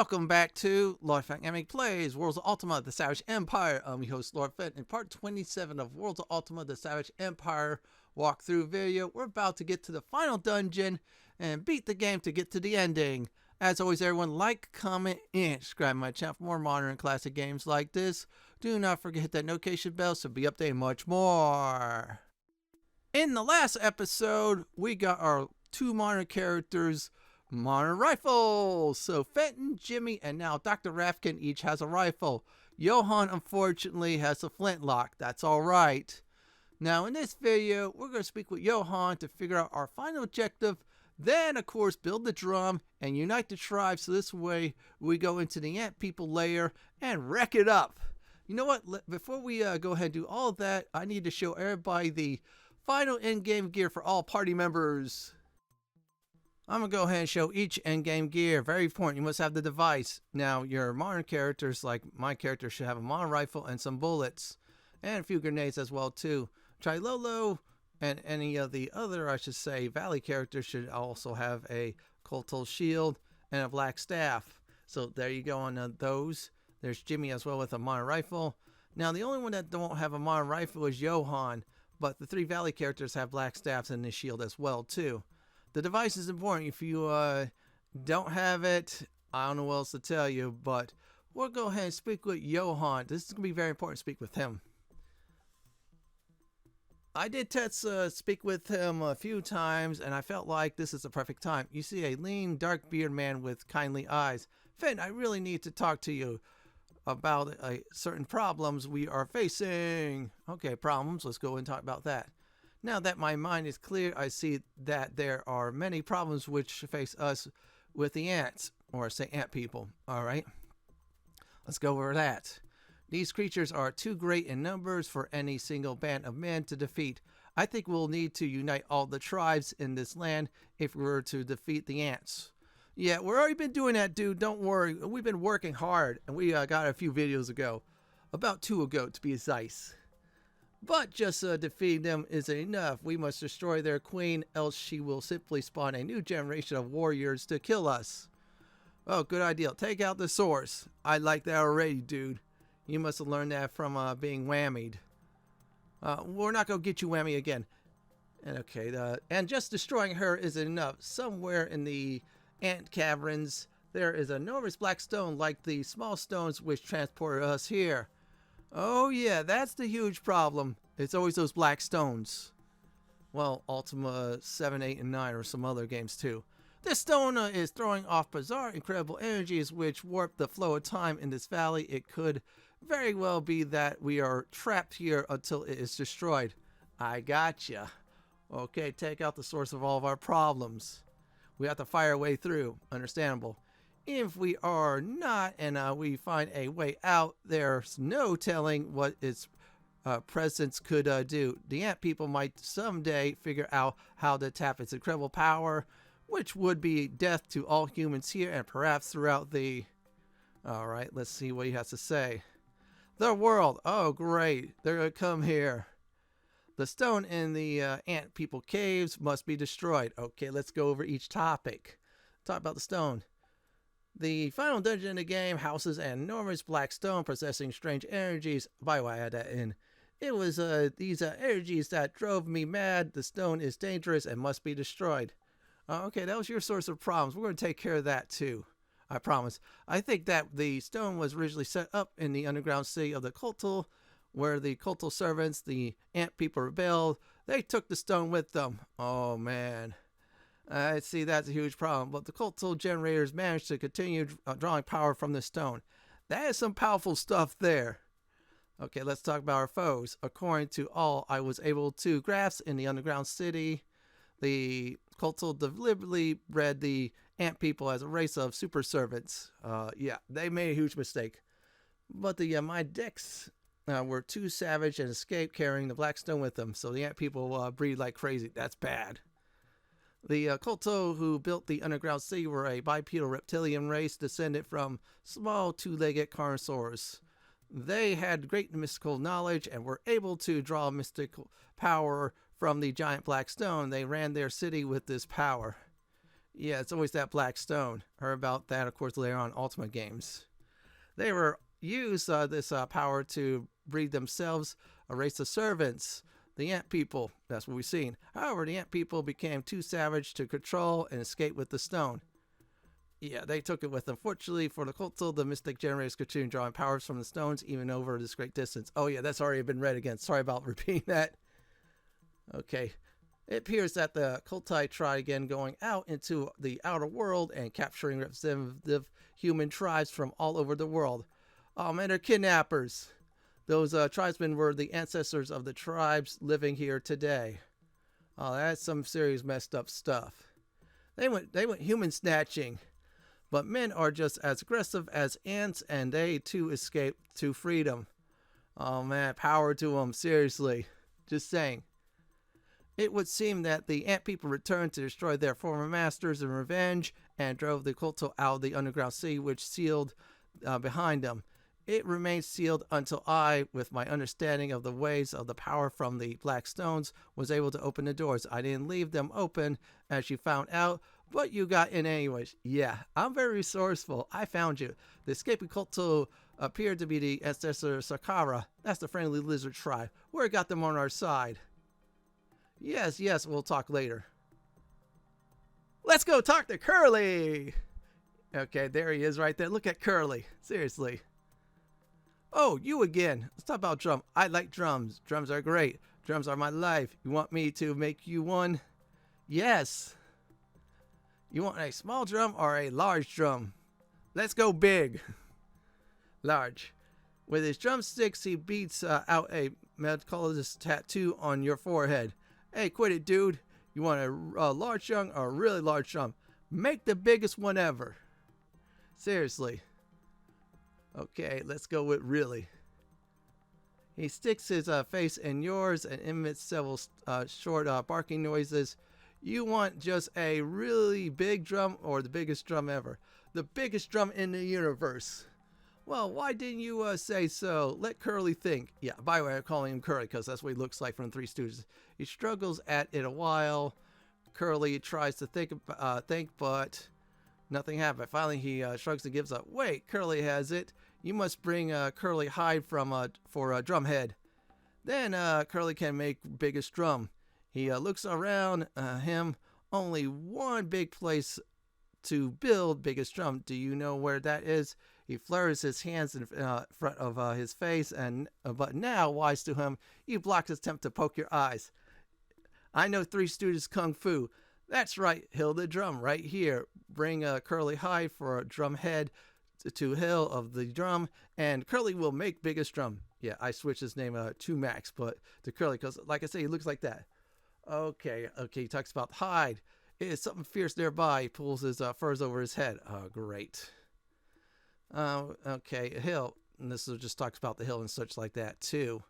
Welcome back to Lord Fenton Plays Worlds of Ultima The Savage Empire. I'm your host, Lord Fenton. In part 27 of Worlds of Ultima The Savage Empire walkthrough video, we're about to get to the final dungeon and beat the game to get to the ending. As always, everyone, like, comment, and subscribe to my channel for more modern and classic games like this. Do not forget to hit that notification bell so be updated much more. In the last episode, we got our two modern characters modern rifles. So Fenton, Jimmy, and now Dr. Rafkin each has a rifle. Johann, unfortunately, has a flintlock. That's alright. Now, in this video, we're going to speak with Johann to figure out our final objective. Then, of course, build the drum and unite the tribe. So this way, we go into the ant people lair and wreck it up. You know what? Before we go ahead and do all of that, I need to show everybody the final in-game gear for all party members. I'm going to go ahead and show each endgame gear. Very important. You must have the device. Now, your modern characters, like my character, should have a modern rifle and some bullets. And a few grenades as well, too. Trilolo and any of the other, I should say, Valley characters should also have a Kotl shield and a black staff. So there you go on those. There's Jimmy as well with a modern rifle. Now, the only one that don't have a modern rifle is Johann. But the three Valley characters have black staffs and the shield as well, too. The device is important. If you don't have it, I don't know what else to tell you, but we'll go ahead and speak with Johann. This is going to be very important to speak with him. I did test speak with him a few times, and I felt like this is the perfect time. You see a lean, dark-bearded man with kindly eyes. Fenton, I really need to talk to you about certain problems we are facing. Okay, problems. Let's go and talk about that. Now that my mind is clear, I see that there are many problems which face us with the ants, or say ant people. Alright, let's go over that. These creatures are too great in numbers for any single band of men to defeat. I think we'll need to unite all the tribes in this land if we were to defeat the ants. Yeah, we've already been doing that, dude. Don't worry. We've been working hard, and we got a few videos ago. About 2 ago, to be precise. But just defeating them isn't enough. We must destroy their queen, else she will simply spawn a new generation of warriors to kill us. Oh, good idea. Take out the source. I like that already, dude. You must have learned that from being whammied. We're not going to get you whammy again. And okay, and just destroying her isn't enough. Somewhere in the ant caverns, there is an enormous black stone like the small stones which transported us here. Oh yeah, that's the huge problem. It's always those black stones. Well, Ultima 7, 8, and 9 or some other games too. This stone is throwing off bizarre, incredible energies which warp the flow of time in this valley. It could very well be that we are trapped here until it is destroyed. I gotcha. Okay, take out the source of all of our problems. We have to fire our way through. Understandable. If we are not, and we find a way out, there's no telling what its presence could do. The ant people might someday figure out how to tap its incredible power, which would be death to all humans here and perhaps throughout the... Alright, let's see what he has to say. The world. Oh, great. They're going to come here. The stone in the ant people caves must be destroyed. Okay, let's go over each topic. Talk about the stone. The final dungeon in the game houses an enormous black stone possessing strange energies. By the way, I had that in. It was these energies that drove me mad. The stone is dangerous and must be destroyed. Okay, that was your source of problems. We're going to take care of that too. I promise. I think that the stone was originally set up in the underground city of the Kotl, where the Kotl servants, the ant people, rebelled. They took the stone with them. Oh man. I see that's a huge problem, but the Kotl generators managed to continue drawing power from the stone. That is some powerful stuff there. Okay, let's talk about our foes. According to all I was able to grasp in the underground city, the Kotl deliberately bred the ant people as a race of super servants. Yeah, they made a huge mistake. But the Myrmidex were too savage and escaped carrying the black stone with them, so the ant people breed like crazy. That's bad. The Kotl who built the underground city were a bipedal reptilian race descended from small two-legged carnivores. They had great mystical knowledge and were able to draw mystical power from the giant black stone. They ran their city with this power. Yeah, it's always that black stone. Heard about that, of course, later on Ultima games. They were used this power to breed themselves a race of servants, the ant people. That's what we've seen. However, the ant people became too savage to control and escape with the stone. Yeah, they took it with them. Fortunately for the Kotl, the mystic generators continue drawing powers from the stones even over this great distance. Oh yeah, that's already been read again. Sorry about repeating that. Okay. It appears that the Kotl tried again going out into the outer world and capturing representative human tribes from all over the world. Oh man, they're kidnappers. Those tribesmen were the ancestors of the tribes living here today. Oh, that's some serious messed up stuff. They went human snatching. But men are just as aggressive as ants, and they too escaped to freedom. Oh man, power to them, seriously. Just saying. It would seem that the ant people returned to destroy their former masters in revenge and drove the Kotl out of the underground sea, which sealed behind them. It remained sealed until I, with my understanding of the ways of the power from the black stones, was able to open the doors. I didn't leave them open, as you found out, but you got in anyways. Yeah, I'm very resourceful. I found you. The escaping Kotl appeared to be the ancestor of Sakara. That's the friendly lizard tribe. We got them on our side. Yes, we'll talk later. Let's go talk to Curly! Okay, there he is right there. Look at Curly. Seriously. Oh, you again. Let's talk about drum. I like drums. Drums are great. Drums are my life. You want me to make you one? Yes. You want a small drum or a large drum? Let's go big. Large. With his drumsticks, he beats out a medicolorist tattoo on your forehead. Hey, quit it, dude. You want a large drum or a really large drum? Make the biggest one ever. Seriously. Okay, let's go with really. He sticks his face in yours and emits several short barking noises. You want just a really big drum or the biggest drum ever? The biggest drum in the universe. Well, why didn't you say so? Let Curly think. Yeah, by the way, I'm calling him Curly because that's what he looks like from the Three Stooges. He struggles at it a while. Curly tries to think, but nothing happened. Finally, he shrugs and gives up. Wait, Curly has it. You must bring Curly hide for a drum head. Then Curly can make biggest drum. He looks around him. Only one big place to build biggest drum. Do you know where that is? He flares his hands in front of his face, but now, wise to him, you block his attempt to poke your eyes. I know Three Stooges Kung Fu. That's right, Hill the drum, right here. Bring Curly hide for a drum head to Hill of the drum, and Curly will make biggest drum. Yeah, I switched his name to Max, but to Curly, because like I say, he looks like that. Okay, he talks about hide. It is something fierce nearby. He pulls his furs over his head. Oh, great. Okay, Hill. And this just talks about the hill and such like that, too.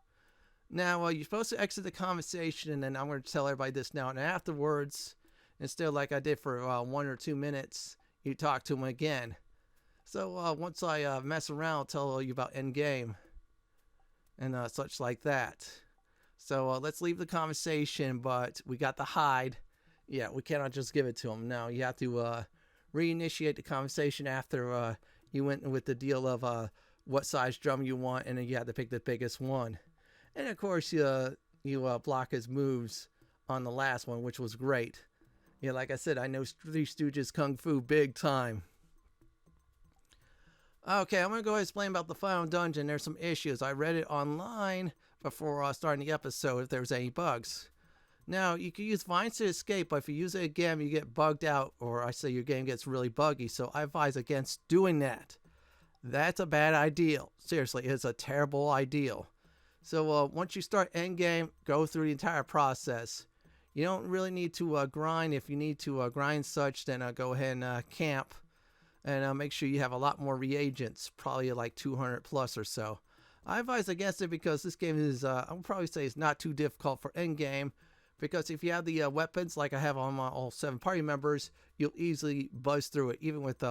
Now, you're supposed to exit the conversation, and then I'm going to tell everybody this now. And afterwards, instead like I did for 1 or 2 minutes, you talk to him again. So once I mess around, I'll tell you about endgame and such like that. So let's leave the conversation, but we got the hide. Yeah, we cannot just give it to him. No, you have to reinitiate the conversation after you went with the deal of what size drum you want, and then you have to pick the biggest one. And of course, you block his moves on the last one, which was great. Yeah, like I said, I know Three Stooges Kung Fu big time. Okay, I'm going to go ahead and explain about the final dungeon. There's some issues. I read it online before starting the episode if there's any bugs. Now, you can use vines to escape, but if you use it again, you get bugged out, or I say your game gets really buggy, so I advise against doing that. That's a bad idea. Seriously, it's a terrible idea. So once you start endgame, go through the entire process. You don't really need to grind. If you need to grind such, then go ahead and camp. And make sure you have a lot more reagents, probably like 200 plus or so. I advise against it because this game is, I would probably say it's not too difficult for endgame. Because if you have the weapons, like I have on my all 7 party members, you'll easily buzz through it, even with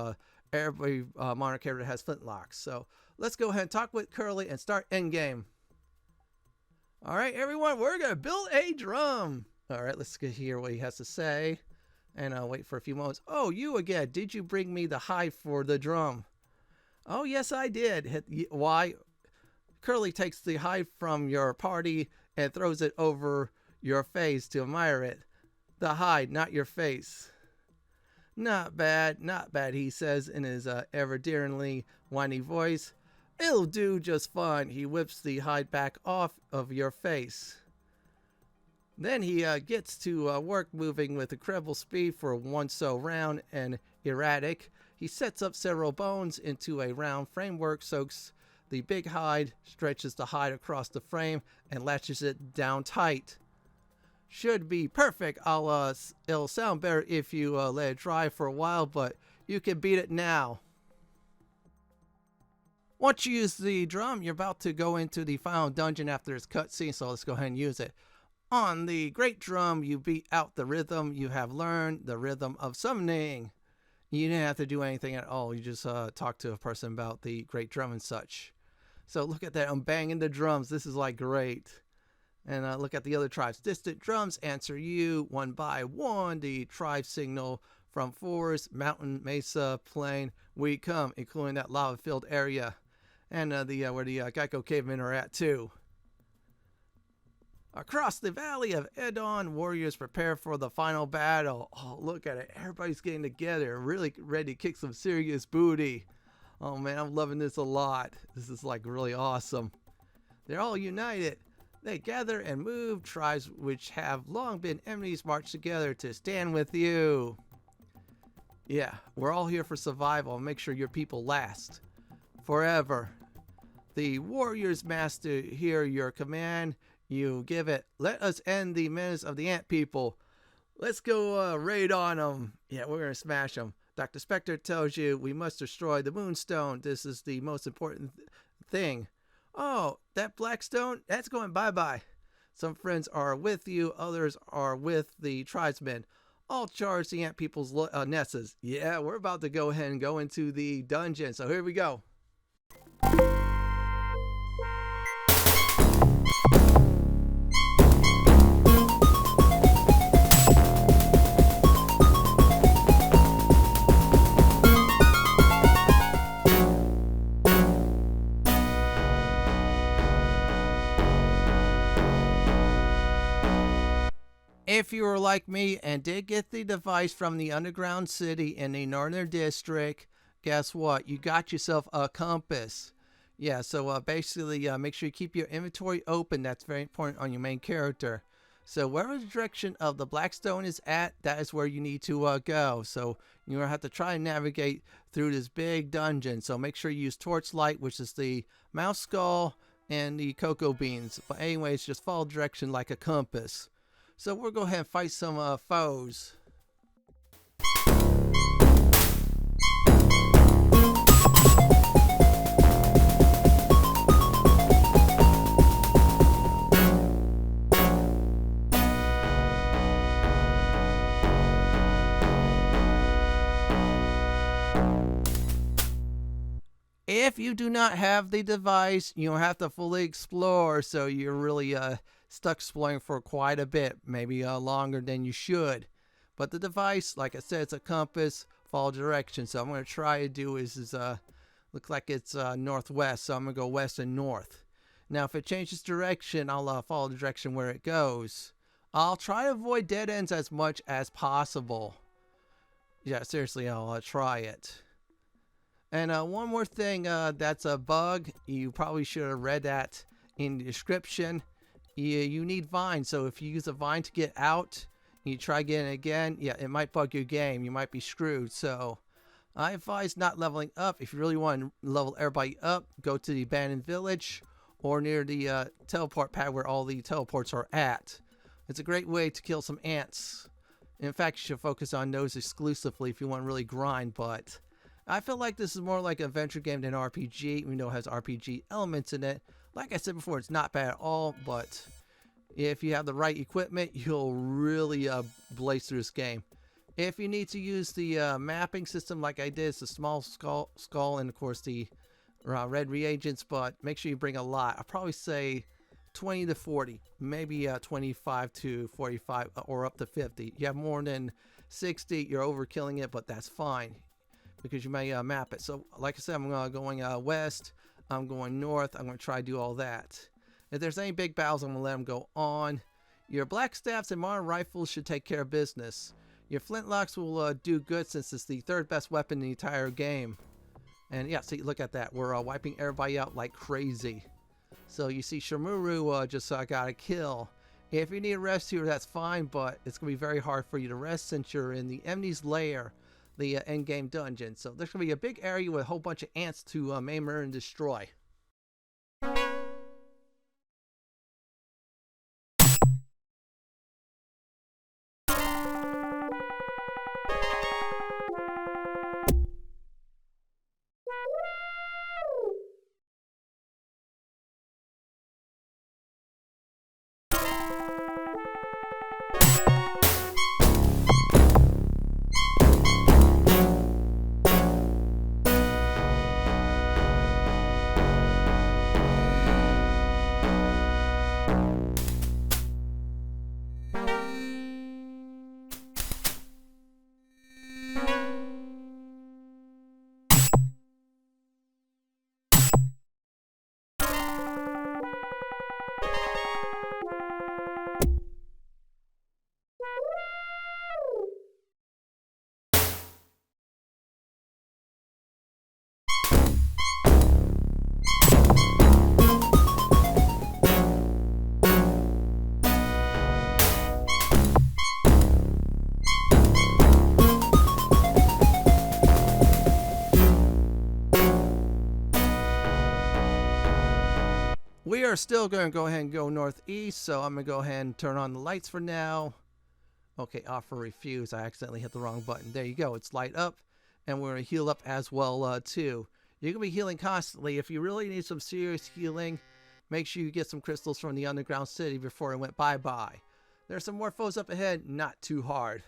every modern character has flintlocks. So let's go ahead and talk with Curly and start endgame. All right, everyone, we're going to build a drum. All right, let's hear what he has to say. And wait for a few moments. Oh, you again. Did you bring me the hide for the drum? Oh, yes, I did. Why? Curly takes the hide from your party and throws it over your face to admire it. The hide, not your face. Not bad, he says in his ever-dearingly whiny voice. It'll do just fine. He whips the hide back off of your face. Then he gets to work, moving with incredible speed for one so round and erratic. He sets up several bones into a round framework, soaks the big hide, stretches the hide across the frame, and latches it down tight. Should be perfect. It'll sound better if you let it dry for a while, but you can beat it now. Once you use the drum, you're about to go into the final dungeon after this cutscene, so let's go ahead and use it. On the great drum, you beat out the rhythm. You have learned the rhythm of summoning. You didn't have to do anything at all. You just talk to a person about the great drum and such. So look at that. I'm banging the drums. This is like great. And look at the other tribes. Distant drums answer you one by one. The tribe signal from forest, mountain, mesa, plain. We come, including that lava-filled area. And where the Geico cavemen are at too. Across the valley of Edon, warriors prepare for the final battle. Oh, look at it. Everybody's getting together, really ready to kick some serious booty. Oh man, I'm loving this a lot. This is like really awesome. They're all united. They gather and move. Tribes which have long been enemies march together to stand with you. Yeah, we're all here for survival. Make sure your people last forever. The warriors master hear your command. You give it. Let us end the menace of the ant people. Let's go raid on them. Yeah, we're going to smash them. Dr. Spectre tells you we must destroy the moonstone. This is the most important thing. Oh, that black stone? That's going bye-bye. Some friends are with you. Others are with the tribesmen. All charge the ant people's nests. Yeah, we're about to go ahead and go into the dungeon. So here we go. If you were like me and did get the device from the underground city in the northern district, guess what? You got yourself a compass. Yeah, so basically make sure you keep your inventory open. That's very important on your main character. So wherever the direction of the black stone is at, that is where you need to go. So you're going to have to try and navigate through this big dungeon. So make sure you use torchlight, which is the mouse skull and the cocoa beans. But anyways, just follow direction like a compass. So we'll go ahead and fight some foes. If you do not have the device, you'll have to fully explore, so you're really stuck exploring for quite a bit, maybe longer than you should. But the device, like I said, it's a compass, follow direction. So I'm going to try to do is look like it's northwest, so I'm going to go west and north. Now if it changes direction, I'll follow the direction where it goes. I'll try to avoid dead ends as much as possible. Yeah, seriously, I'll try it. And one more thing, that's a bug. You probably should have read that in the description. You need vines, so if you use a vine to get out, and you try getting it again, yeah, it might bug your game. You might be screwed. So I advise not leveling up. If you really want to level everybody up, go to the abandoned village or near the teleport pad where all the teleports are at. It's a great way to kill some ants. In fact, you should focus on those exclusively if you want to really grind, but I feel like this is more like an adventure game than an RPG, even though it has RPG elements in it. Like I said before, it's not bad at all, but if you have the right equipment, you'll really blaze through this game. If you need to use the mapping system like I did, it's a small skull and, of course, the red reagents, but make sure you bring a lot. I'll probably say 20 to 40, maybe 25 to 45, or up to 50. You have more than 60, you're overkilling it, but that's fine because you may map it. So like I said, I'm going west, I'm going north, I'm going to try to do all that. If there's any big battles, I'm going to let them go on. Your black staffs and modern rifles should take care of business. Your flintlocks will do good since it's the third best weapon in the entire game. And yeah, see, look at that. We're wiping everybody out like crazy. So you see Shimuru just got a kill. If you need a rest here, that's fine, but it's going to be very hard for you to rest since you're in the enemy's lair, the endgame dungeon. So there's going to be a big area with a whole bunch of ants to maim, murder, and destroy. We are still going to go ahead and go northeast, so I'm going to go ahead and turn on the lights for now. Okay, offer refuse. I accidentally hit the wrong button. There you go. It's light up, and we're going to heal up as well, too. You're going to be healing constantly. If you really need some serious healing, make sure you get some crystals from the underground city before it went bye-bye. There's some more foes up ahead, not too hard.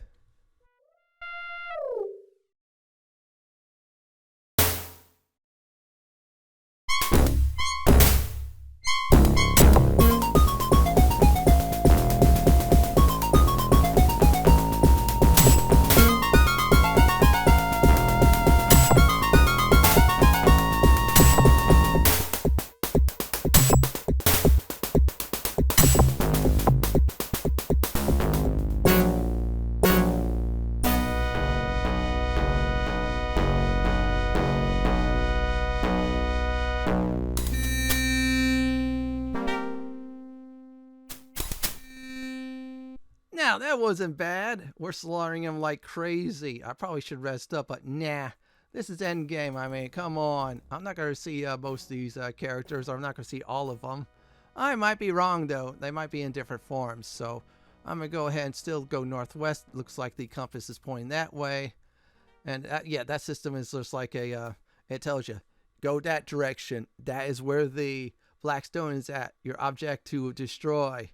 Now, that wasn't bad. We're slaughtering him like crazy. I probably should rest up, but nah. This is endgame. I mean, come on. I'm not going to see most of these characters, or I'm not going to see all of them. I might be wrong, though. They might be in different forms. So I'm going to go ahead and still go northwest. Looks like the compass is pointing that way. And yeah, that system is just like a, it tells you, go that direction. That is where the black stone is at. Your object to destroy.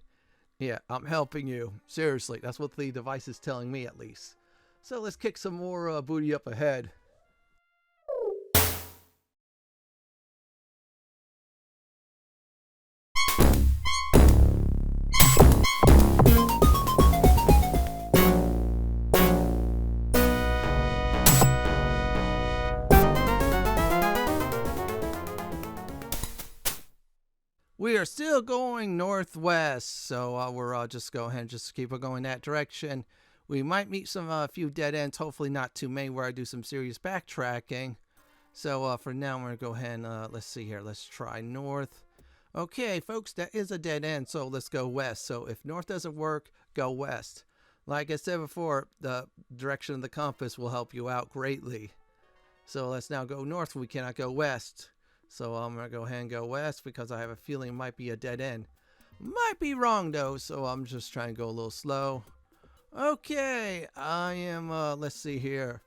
Yeah, I'm helping you. Seriously, that's what the device is telling me at least. So let's kick some more booty up ahead. We are still going northwest, so we're just go ahead and just keep going that direction. We might meet some few dead ends, hopefully not too many, where I do some serious backtracking. So for now, I'm going to go ahead and let's see here. Let's try north. Okay, folks, that is a dead end, so let's go west. So if north doesn't work, go west. Like I said before, the direction of the compass will help you out greatly. So let's now go north. We cannot go west. So I'm going to go ahead and go west because I have a feeling it might be a dead end. Might be wrong, though, so I'm just trying to go a little slow. Okay, I am, let's see here.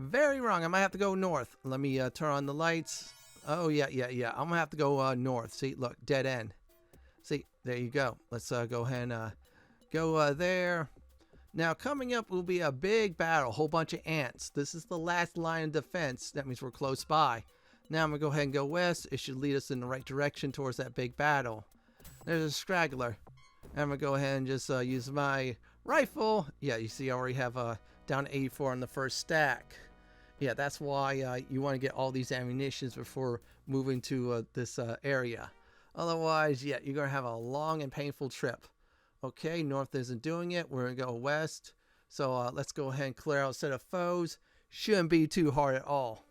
Very wrong. I might have to go north. Let me turn on the lights. Oh, yeah. I'm going to have to go north. See, look, dead end. See, there you go. Let's go ahead and go there. Now, coming up will be a big battle. A whole bunch of ants. This is the last line of defense. That means we're close by. Now I'm going to go ahead and go west. It should lead us in the right direction towards that big battle. There's a straggler. I'm going to go ahead and just use my rifle. Yeah, you see I already have down 84 on the first stack. Yeah, that's why you want to get all these ammunitions before moving to this area. Otherwise, yeah, you're going to have a long and painful trip. Okay, north isn't doing it. We're going to go west. So let's go ahead and clear out a set of foes. Shouldn't be too hard at all.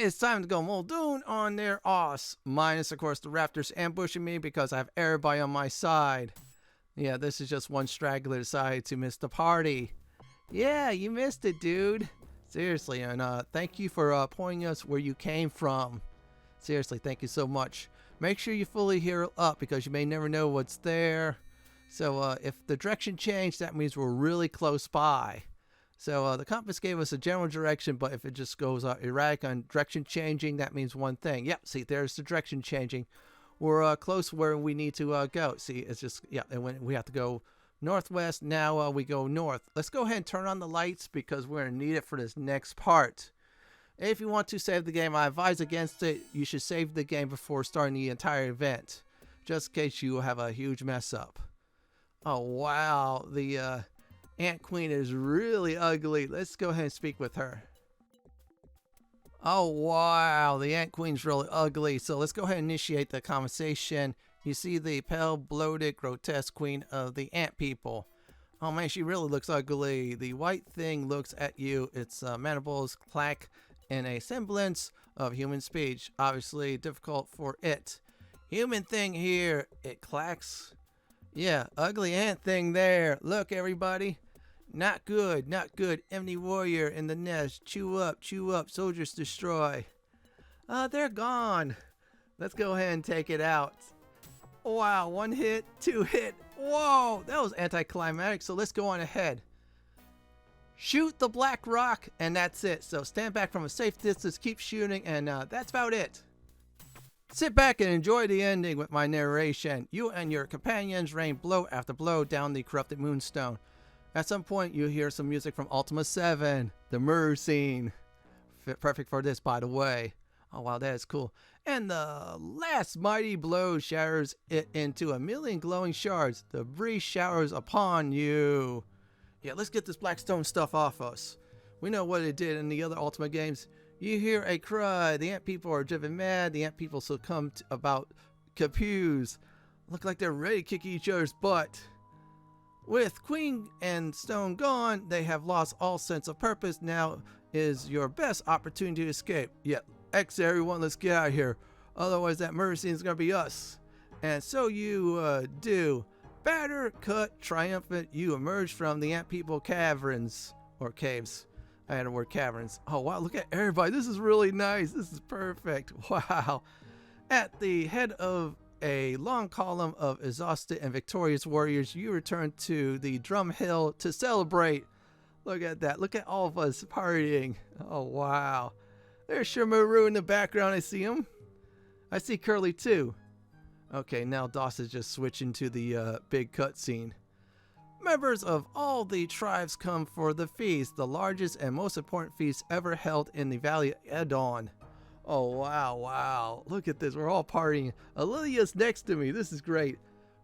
It's time to go Muldoon on their ass. Minus, of course, the Raptors ambushing me because I have everybody on my side. Yeah, this is just one straggler decided to miss the party. Yeah, you missed it, dude. Seriously, and thank you for pointing us where you came from. Seriously, thank you so much. Make sure you fully heal up because you may never know what's there. So if the direction changed, that means we're really close by. So the compass gave us a general direction, but if it just goes erratic on direction changing, that means one thing. Yep, see, there's the direction changing. We're close where we need to go. See, it's just, yeah, and when we have to go northwest, now we go north. Let's go ahead and turn on the lights because we're going to need it for this next part. If you want to save the game, I advise against it. You should save the game before starting the entire event, just in case you have a huge mess up. Oh, wow, the Ant Queen is really ugly. Let's go ahead and speak with her. Oh, wow. The Ant Queen's really ugly. So let's go ahead and initiate the conversation. You see the pale, bloated, grotesque queen of the ant people. Oh, man, she really looks ugly. The white thing looks at you. Its mandibles clack in a semblance of human speech. Obviously difficult for it. Human thing here. It clacks. Yeah, ugly ant thing there. Look, everybody. Not good, not good. Enemy warrior in the nest. Chew up, soldiers destroy. They're gone. Let's go ahead and take it out. Wow, one hit, two hit. Whoa, that was anticlimactic, so let's go on ahead. Shoot the black rock, and that's it. So stand back from a safe distance, keep shooting, and that's about it. Sit back and enjoy the ending with my narration. You and your companions rain blow after blow down the corrupted moonstone. At some point, you hear some music from Ultima 7, the murder scene. Perfect for this, by the way. Oh, wow, that is cool. And the last mighty blow shatters it into a million glowing shards. The breeze showers upon you. Yeah, let's get this Blackstone stuff off us. We know what it did in the other Ultima games. You hear a cry. The ant people are driven mad. The ant people succumb to about Capues. Look like they're ready to kick each other's butt. With Queen and Stone gone, they have lost all sense of purpose. Now is your best opportunity to escape. Yeah, everyone, let's get out of here. Otherwise, that murder scene is going to be us. And so you do. Batter, cut, triumphant, you emerge from the ant people caverns. Or caves. I had a word caverns. Oh, wow, look at everybody. This is really nice. This is perfect. Wow. At the head of a long column of exhausted and victorious warriors, you return to the drum hill to celebrate. Look at that. Look at all of us partying. Oh, wow. There's Shimuru in the background. I see him. I see Curly, too. Okay, now Doss is just switching to the big cutscene. Members of all the tribes come for the feast, the largest and most important feast ever held in the Valley of Edon. Oh, wow, wow. Look at this. We're all partying. Olivia's next to me. This is great.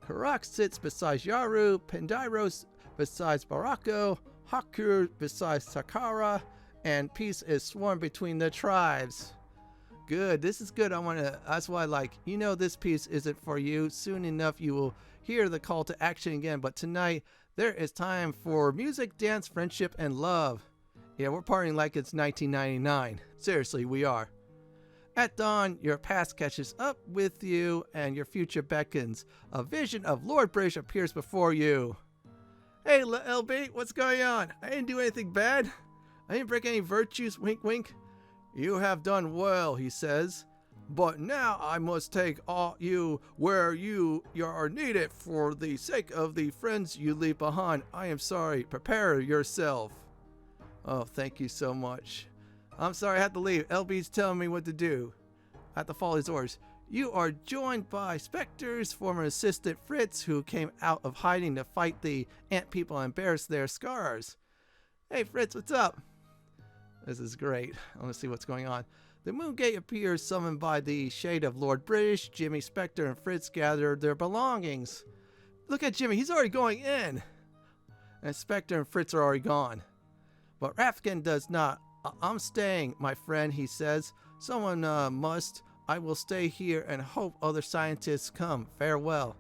Karak sits beside Yaru, Pendairos besides Barako, Hakur besides Takara, and peace is sworn between the tribes. Good, this is good. That's why, this piece isn't for you. Soon enough you will hear the call to action again, but tonight there is time for music, dance, friendship, and love. Yeah, we're partying like it's 1999. Seriously, we are. At dawn, your past catches up with you and your future beckons. A vision of Lord British appears before you. Hey, LB, what's going on? I didn't do anything bad. I didn't break any virtues, wink wink. You have done well, he says. But now I must take you where you are needed for the sake of the friends you leave behind. I am sorry. Prepare yourself. Oh, thank you so much. I'm sorry I had to leave. LB's telling me what to do. I have to follow his orders. You are joined by Spectre's former assistant Fritz, who came out of hiding to fight the ant people and bears their scars. Hey Fritz, what's up? This is great. I want to see what's going on. The Moongate appears summoned by the shade of Lord British. Jimmy, Spectre, and Fritz gather their belongings. Look at Jimmy, he's already going in. And Spectre and Fritz are already gone. But Rafkin does not. I'm staying, my friend, he says. Someone must. I will stay here and hope other scientists come. Farewell.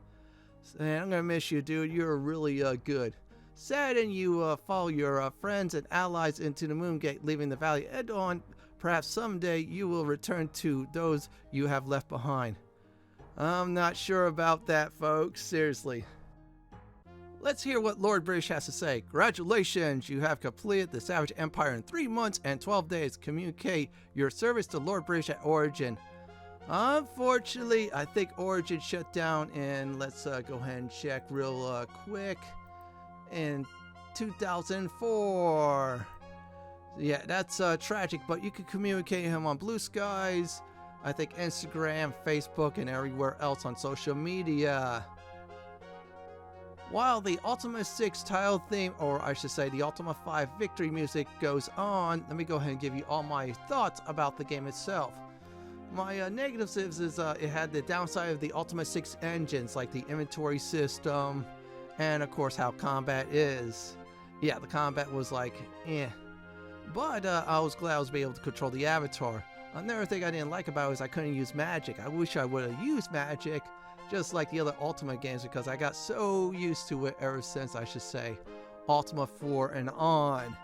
And I'm going to miss you, dude. You're really good. Sad, and you follow your friends and allies into the Moongate, leaving the valley head on. Perhaps someday you will return to those you have left behind. I'm not sure about that, folks. Seriously. Let's hear what Lord British has to say. Congratulations, you have completed the Savage Empire in 3 months and 12 days. Communicate your service to Lord British at Origin. Unfortunately, I think Origin shut down in, let's go ahead and check real quick, in 2004. Yeah, that's tragic, but you can communicate him on Blue Skies, I think Instagram, Facebook, and everywhere else on social media. While the Ultima 6 tile theme, or I should say the Ultima 5 victory music goes on, let me go ahead and give you all my thoughts about the game itself. My negatives is it had the downside of the Ultima 6 engines, like the inventory system, and of course how combat is. Yeah, the combat was like, eh. But I was glad I was able to control the avatar. Another thing I didn't like about it was I couldn't use magic. I wish I would have used magic, just like the other Ultima games, because I got so used to it ever since, I should say, Ultima 4 and on.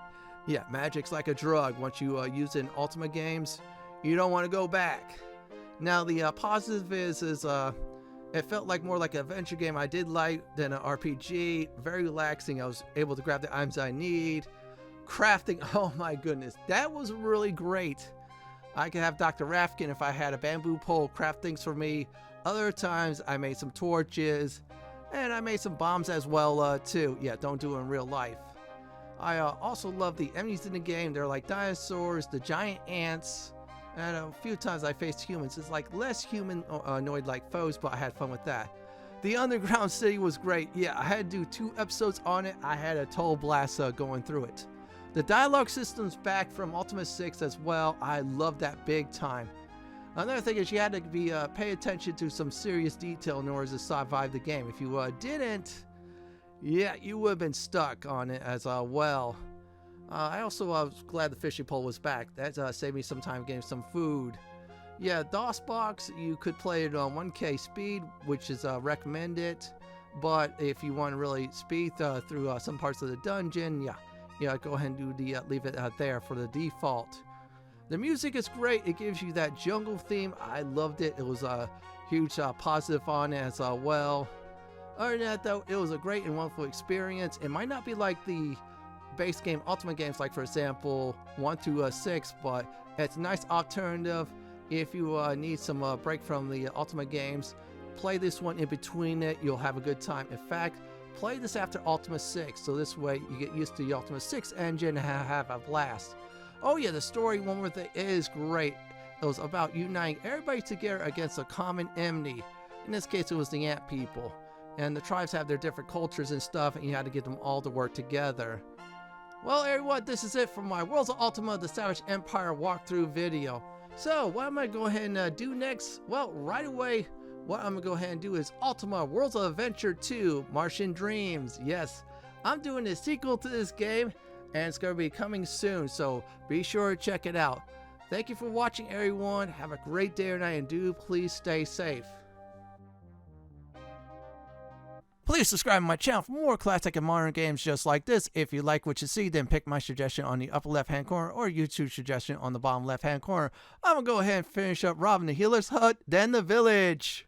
Yeah, magic's like a drug. Once you use it in Ultima games, you don't want to go back. Now the positive is it felt like more like an adventure game I did like than an RPG. Very relaxing. I was able to grab the items I need. Crafting, oh my goodness, that was really great. I could have Dr. Rafkin if I had a bamboo pole craft things for me. Other times I made some torches, and I made some bombs as well too. Yeah, don't do it in real life. I also love the enemies in the game. They're like dinosaurs, the giant ants, and a few times I faced humans. It's like less humanoid like foes, but I had fun with that. The underground city was great. Yeah, I had to do 2 episodes on it. I had a total blast going through it. The dialogue system's back from Ultima 6 as well. I love that big time. Another thing is you had to be pay attention to some serious detail in order to survive the game. If you didn't, yeah, you would have been stuck on it as well. I also was glad the fishing pole was back. That saved me some time getting some food. Yeah, DOSBox, you could play it on 1K speed, which is recommended. But if you want to really speed through some parts of the dungeon, yeah, go ahead and do leave it there for the default. The music is great. It gives you that jungle theme. I loved it. It was a huge positive on it as well. Other than that, though, it was a great and wonderful experience. It might not be like the base game Ultima games, like for example 1 to 6, but it's a nice alternative if you need some break from the Ultima games. Play this one in between it. You'll have a good time. In fact, play this after Ultima 6, so this way you get used to the Ultima 6 engine and have a blast. Oh yeah, the story, one more thing, is great. It was about uniting everybody together against a common enemy. In this case, it was the ant people. And the tribes have their different cultures and stuff, and you had to get them all to work together. Well, everyone, this is it for my Worlds of Ultima The Savage Empire walkthrough video. So, what am I going to go ahead and do next? Well, right away, what I'm gonna go ahead and do is Ultima Worlds of Adventure 2 Martian Dreams. Yes, I'm doing a sequel to this game, and it's gonna be coming soon, so be sure to check it out. Thank you for watching, everyone. Have a great day or night, and do please stay safe. Please subscribe to my channel for more classic and modern games just like this. If you like what you see, then pick my suggestion on the upper left hand corner or YouTube suggestion on the bottom left hand corner. I'm gonna go ahead and finish up robbing the healer's hut, then the village.